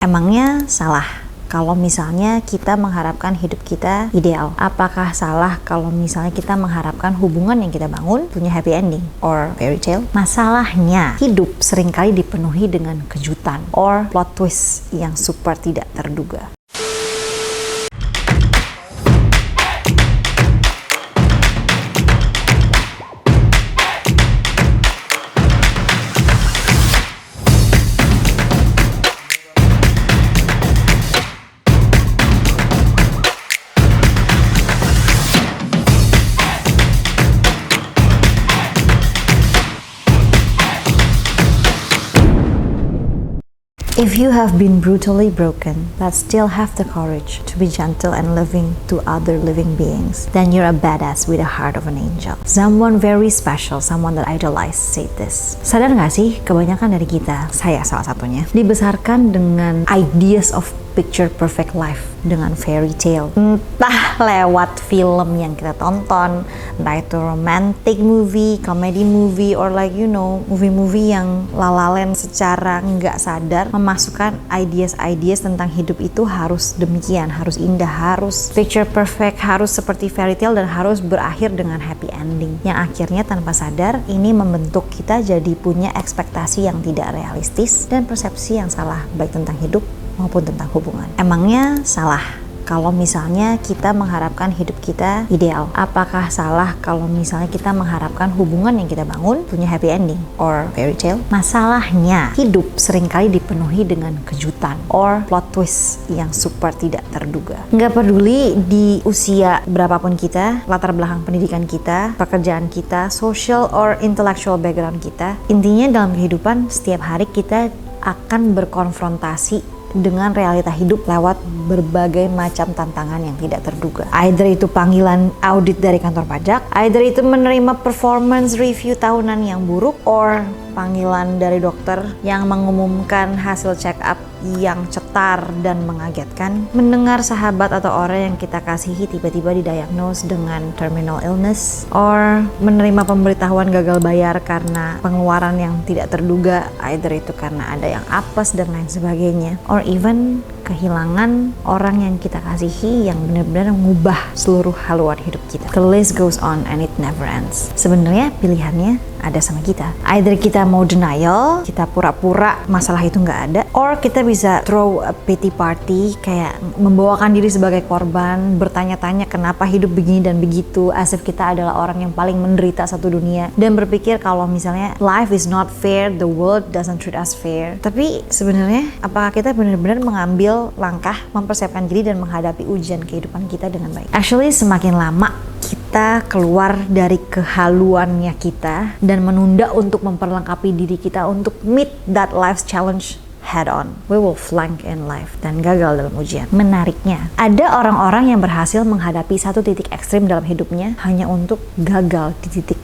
Emangnya salah kalau misalnya kita mengharapkan hidup kita ideal? Apakah salah kalau misalnya kita mengharapkan hubungan yang kita bangun punya happy ending or fairy tale? Masalahnya, hidup seringkali dipenuhi dengan kejutan or plot twist yang super tidak terduga. If you have been brutally broken, but still have the courage to be gentle and loving to other living beings, then you're a badass with a heart of an angel. Someone very special, someone that I idolize said this. Sadar gak sih, kebanyakan dari kita, saya salah satunya, dibesarkan dengan ideas of picture perfect life, dengan fairy tale. Entah lewat film yang kita tonton, entah itu romantic movie, comedy movie, or like movie-movie yang lalalen secara nggak sadar memasukkan ideas tentang hidup itu harus demikian, harus indah, harus picture perfect, harus seperti fairy tale, dan harus berakhir dengan happy ending. Yang akhirnya tanpa sadar ini membentuk kita jadi punya ekspektasi yang tidak realistis dan persepsi yang salah baik tentang hidup maupun tentang hubungan. Emangnya salah kalau misalnya kita mengharapkan hidup kita ideal? Apakah salah kalau misalnya kita mengharapkan hubungan yang kita bangun punya happy ending or fairy tale? Masalahnya, hidup seringkali dipenuhi dengan kejutan or plot twist yang super tidak terduga. Nggak peduli di usia berapapun kita, latar belakang pendidikan kita, pekerjaan kita, social or intellectual background kita, intinya dalam kehidupan setiap hari kita akan berkonfrontasi dengan realita hidup lewat berbagai macam tantangan yang tidak terduga. Either itu panggilan audit dari kantor pajak, either itu menerima performance review tahunan yang buruk, or panggilan dari dokter yang mengumumkan hasil check up yang cetar dan mengagetkan, mendengar sahabat atau orang yang kita kasihi tiba-tiba didiagnos dengan terminal illness, or menerima pemberitahuan gagal bayar karena pengeluaran yang tidak terduga, either itu karena ada yang apes dan lain sebagainya, or even kehilangan orang yang kita kasihi yang benar-benar mengubah seluruh haluan hidup kita. The list goes on and it never ends. Sebenarnya pilihannya ada sama kita. Either kita mau denial, kita pura-pura masalah itu nggak ada, or kita bisa throw a pity party, kayak membawakan diri sebagai korban, bertanya-tanya kenapa hidup begini dan begitu, as if kita adalah orang yang paling menderita satu dunia, dan berpikir kalau misalnya life is not fair, the world doesn't treat us fair. Tapi sebenarnya apakah kita benar-benar mengambil langkah mempersiapkan diri dan menghadapi ujian kehidupan kita dengan baik? Actually, semakin lama kita keluar dari kehaluannya kita dan menunda untuk memperlengkapi diri kita untuk meet that life's challenge head on, we will flank in life dan gagal dalam ujian. Menariknya, ada orang-orang yang berhasil menghadapi satu titik ekstrim dalam hidupnya hanya untuk gagal di titik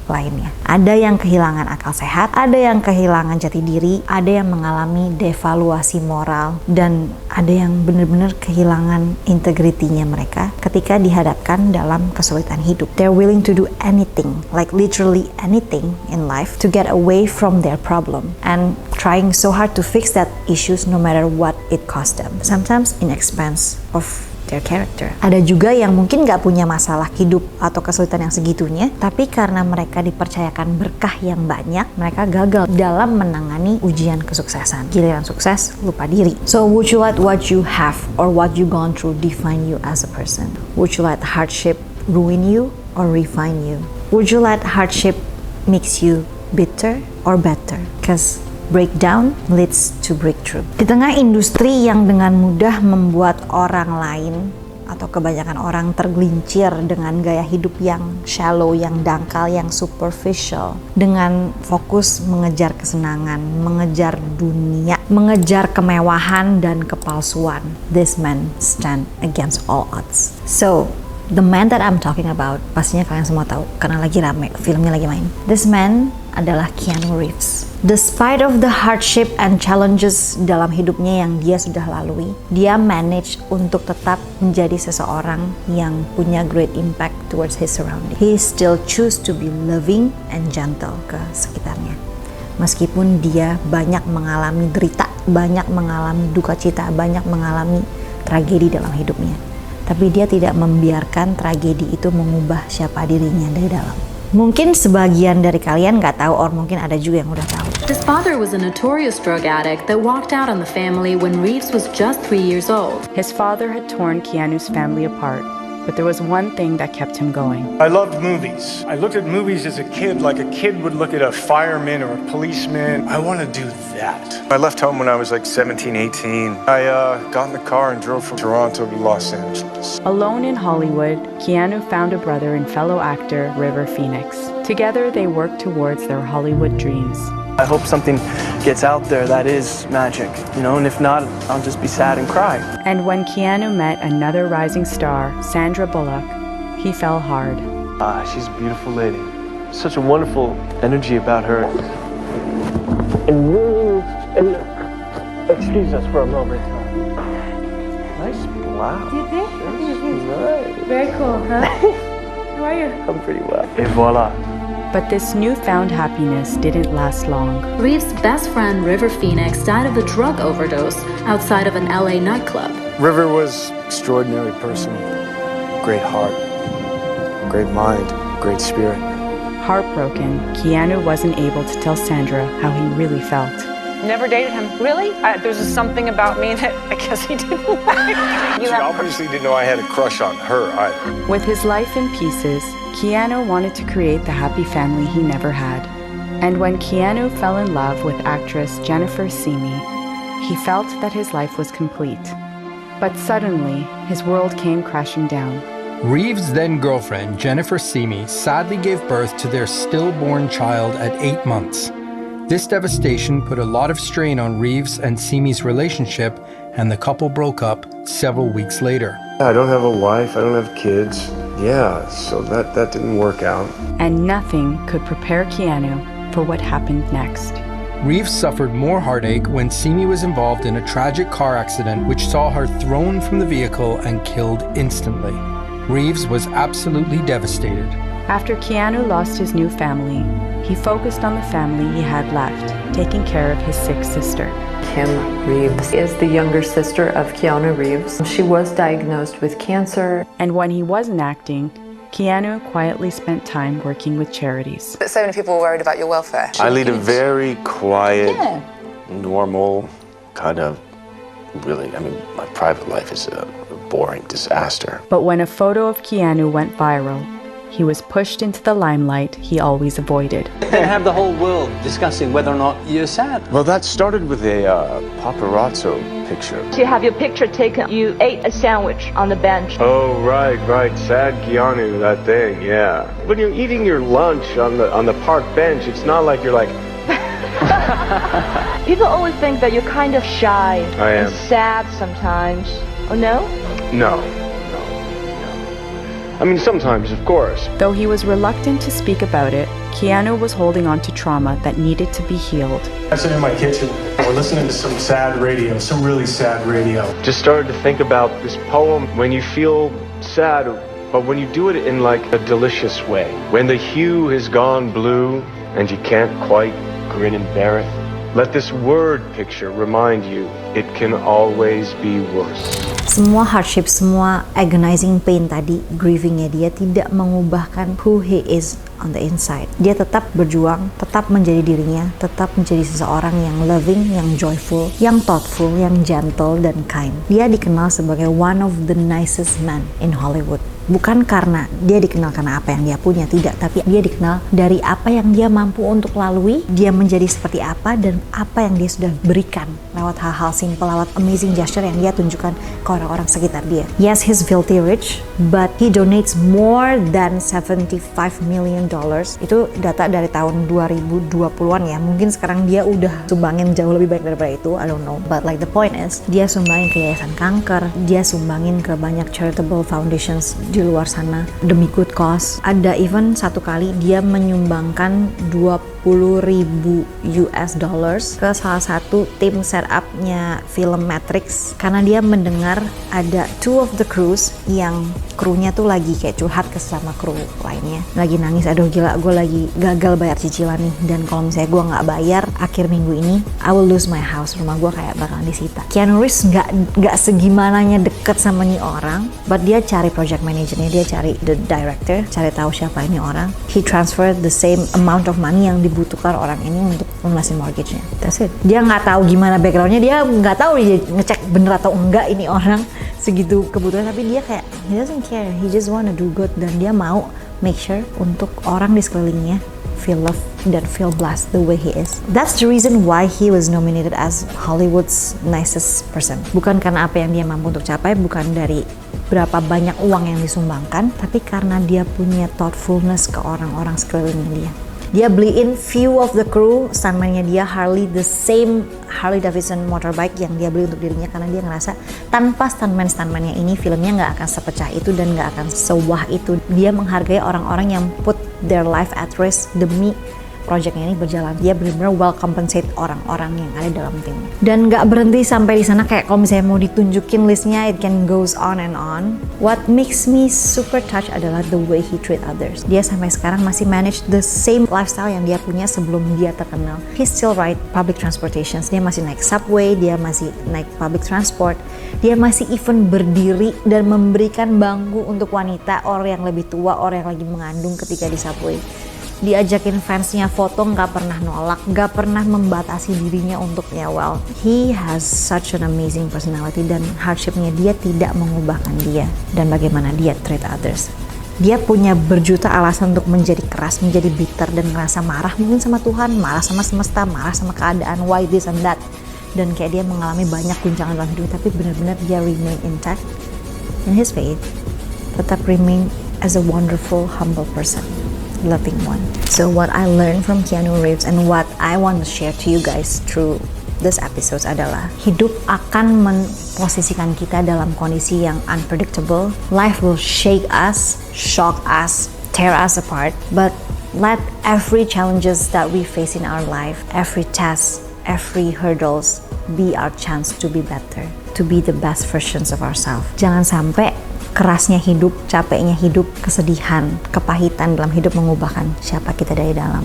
lainnya. Ada yang kehilangan akal sehat, ada yang kehilangan jati diri, ada yang mengalami devaluasi moral, dan ada yang benar-benar kehilangan integritinya mereka ketika dihadapkan dalam kesulitan hidup. They're willing to do anything, like literally anything in life to get away from their problem and trying so hard to fix that issues no matter what it cost them. Sometimes in expense of their character. Ada juga yang mungkin gak punya masalah hidup atau kesulitan yang segitunya, tapi karena mereka dipercayakan berkah yang banyak, mereka gagal dalam menangani ujian kesuksesan. Giliran sukses, lupa diri. So would you let what you have or what you gone through define you as a person? Would you let hardship ruin you or refine you? Would you let hardship makes you bitter or better? Because breakdown leads to breakthrough. Di tengah industri yang dengan mudah membuat orang lain atau kebanyakan orang tergelincir dengan gaya hidup yang shallow, yang dangkal, yang superficial, dengan fokus mengejar kesenangan, mengejar dunia, mengejar kemewahan dan kepalsuan, this man stand against all odds. So, the man that I'm talking about, pastinya kalian semua tahu karena lagi rame, filmnya lagi main. This man adalah Keanu Reeves. Despite of the hardship and challenges dalam hidupnya yang dia sudah lalui, dia manage untuk tetap menjadi seseorang yang punya great impact towards his surrounding. He still choose to be loving and gentle ke sekitarnya. Meskipun dia banyak mengalami derita, banyak mengalami duka cita, banyak mengalami tragedi dalam hidupnya. Tapi dia tidak membiarkan tragedi itu mengubah siapa dirinya dari dalam. Mungkin sebagian dari kalian nggak tahu, or mungkin ada juga yang udah tahu. His father was a notorious drug addict that walked out on the family when Reeves was just 3 years old. His father had torn Keanu's family apart, but there was one thing that kept him going. I loved movies. I looked at movies as a kid like a kid would look at a fireman or a policeman. I want to do that. I left home when I was like 17, 18. I got in the car and drove from Toronto to Los Angeles. Alone in Hollywood, Keanu found a brother and fellow actor River Phoenix. Together, they worked towards their Hollywood dreams. I hope something gets out there that is magic, and if not, I'll just be sad and cry. And when Keanu met another rising star, Sandra Bullock, he fell hard. She's a beautiful lady. Such a wonderful energy about her. And excuse us for a moment. Nice blouse. Do you think? Nice. Very cool, huh? How are you? I'm pretty well. Et voila. But this newfound happiness didn't last long. Reeves' best friend, River Phoenix, died of a drug overdose outside of an LA nightclub. River was an extraordinary person. Great heart, great mind, great spirit. Heartbroken, Keanu wasn't able to tell Sandra how he really felt. Never dated him. Really? There's just something about me that I guess he didn't like. She obviously didn't know I had a crush on her either. With his life in pieces, Keanu wanted to create the happy family he never had. And when Keanu fell in love with actress Jennifer Simi, he felt that his life was complete. But suddenly, his world came crashing down. Reeves' then-girlfriend, Jennifer Simi, sadly gave birth to their stillborn child at 8 months. This devastation put a lot of strain on Reeves and Simi's relationship, and the couple broke up several weeks later. I don't have a wife, I don't have kids. Yeah, so that didn't work out. And nothing could prepare Keanu for what happened next. Reeves suffered more heartache when Simi was involved in a tragic car accident which saw her thrown from the vehicle and killed instantly. Reeves was absolutely devastated. After Keanu lost his new family, he focused on the family he had left, taking care of his sick sister. Kim Reeves is the younger sister of Keanu Reeves. She was diagnosed with cancer. And when he wasn't acting, Keanu quietly spent time working with charities. But so many people were worried about your welfare. I lead a very quiet, normal, kind of, my private life is a boring disaster. But when a photo of Keanu went viral, he was pushed into the limelight he always avoided. And have the whole world discussing whether or not you're sad. Well, that started with a paparazzo picture. To have your picture taken, you ate a sandwich on the bench. Oh, right, sad Keanu, that thing, yeah. When you're eating your lunch on the park bench, it's not like you're like, People always think that you're kind of shy I am. and sad sometimes. Oh no? No. I mean, sometimes, of course. Though he was reluctant to speak about it, Keanu was holding on to trauma that needed to be healed. I sit in my kitchen, we're listening to some sad radio, some really sad radio. Just started to think about this poem when you feel sad, but when you do it in like a delicious way. When the hue has gone blue and you can't quite grin and bear it, let this word picture remind you it can always be worse. Semua hardship, semua agonizing pain tadi, grievingnya dia tidak mengubahkan who he is on the inside. Dia tetap berjuang, tetap menjadi dirinya, tetap menjadi seseorang yang loving, yang joyful, yang thoughtful, yang gentle, dan kind. Dia dikenal sebagai one of the nicest men in Hollywood. Bukan karena dia dikenal karena apa yang dia punya, tidak, tapi dia dikenal dari apa yang dia mampu untuk lalui, dia menjadi seperti apa, dan apa yang dia sudah berikan lewat hal-hal simple, lewat amazing gesture yang dia tunjukkan ke orang-orang sekitar dia. Yes, he's filthy rich, but he donates more than $75 million. Itu data dari tahun 2020-an ya. Mungkin sekarang dia udah sumbangin jauh lebih banyak daripada itu, I don't know. But like the point is, dia sumbangin ke yayasan kanker, dia sumbangin ke banyak charitable foundations di luar sana demi good cause. Ada even satu kali dia menyumbangkan $20,000 ke salah satu tim setupnya film Matrix karena dia mendengar ada two of the crews yang krunya tuh lagi kayak curhat ke sama kru lainnya, lagi nangis, aduh gila gue lagi gagal bayar cicilan nih, dan kalau misalnya gue nggak bayar akhir minggu ini I will lose my house, rumah gue kayak bakalan disita. Keanu Reeves nggak segimananya deket sama nih orang, but dia cari project manajernya, dia cari the director, cari tahu siapa ini orang, he transferred the same amount of money yang dibutuhkan orang ini untuk lunasin mortgage-nya. That's it. Dia nggak tahu gimana background-nya, dia nggak tahu dia ngecek bener atau enggak ini orang segitu kebutuhan, tapi dia kayak he doesn't care, he just wanna do good, dan dia mau make sure untuk orang di sekelilingnya feel love dan feel blessed the way he is. That's the reason why he was nominated as Hollywood's nicest person. Bukan karena apa yang dia mampu untuk capai, bukan dari berapa banyak uang yang disumbangkan, tapi karena dia punya thoughtfulness ke orang-orang sekelilingnya dia. Dia beliin few of the crew, stuntman-nya dia Harley, the same Harley Davidson motorbike yang dia beli untuk dirinya, karena dia ngerasa tanpa stuntman-stuntmannya ini filmnya nggak akan sepecah itu dan nggak akan sewah itu. Dia menghargai orang-orang yang put their life at risk demi projectnya ini berjalan. Dia benar-benar well compensate orang-orang yang ada dalam timnya. Dan nggak berhenti sampai di sana, kayak kalau misalnya mau ditunjukin listnya, it can goes on and on. What makes me super touched adalah the way he treat others. Dia sampai sekarang masih manage the same lifestyle yang dia punya sebelum dia terkenal. He still ride public transportations. Dia masih naik subway, dia masih naik public transport. Dia masih even berdiri dan memberikan bangku untuk wanita, orang yang lebih tua, orang yang lagi mengandung ketika di subway. Diajakin fansnya foto, nggak pernah nolak, nggak pernah membatasi dirinya untuk well, he has such an amazing personality, dan hardshipnya dia tidak mengubahkan dia dan bagaimana dia treat others. Dia punya berjuta alasan untuk menjadi keras, menjadi bitter, dan ngerasa marah mungkin sama Tuhan, marah sama semesta, marah sama keadaan, why this and that, dan kayak dia mengalami banyak guncangan dalam hidup, tapi benar-benar dia remain intact in his faith, tetap remain as a wonderful, humble person, loving one. So what I learned from Keanu Reeves and what I want to share to you guys through this episode adalah hidup akan memposisikan kita dalam kondisi yang unpredictable. Life will shake us, shock us, tear us apart, but let every challenges that we face in our life, every test, every hurdles be our chance to be better, to be the best versions of ourselves. Jangan sampai kerasnya hidup, capeknya hidup, kesedihan, kepahitan dalam hidup mengubahkan siapa kita dari dalam.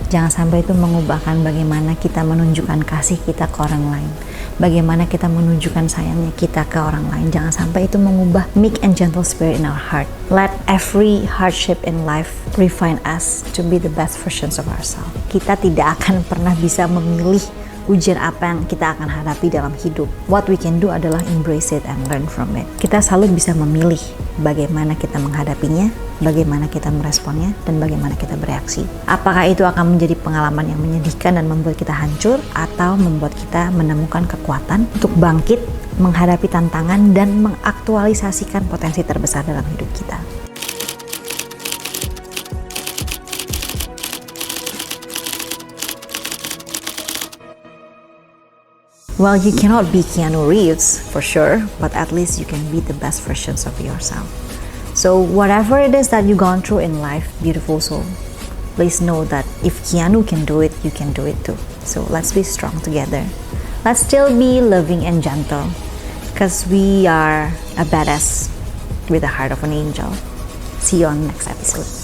Jangan sampai itu mengubahkan bagaimana kita menunjukkan kasih kita ke orang lain, bagaimana kita menunjukkan sayangnya kita ke orang lain. Jangan sampai itu mengubah meek and gentle spirit in our heart. Let every hardship in life refine us to be the best versions of ourselves. Kita tidak akan pernah bisa memilih ujian apa yang kita akan hadapi dalam hidup. What we can do adalah embrace it and learn from it. Kita selalu bisa memilih bagaimana kita menghadapinya, bagaimana kita meresponnya, dan bagaimana kita bereaksi. Apakah itu akan menjadi pengalaman yang menyedihkan dan membuat kita hancur, atau membuat kita menemukan kekuatan untuk bangkit, menghadapi tantangan, dan mengaktualisasikan potensi terbesar dalam hidup kita. Well, you cannot be Keanu Reeves for sure, but at least you can be the best versions of yourself. So whatever it is that you've gone through in life, beautiful soul, please know that if Keanu can do it, you can do it too. So let's be strong together. Let's still be loving and gentle, because we are a badass with the heart of an angel. See you on the next episode.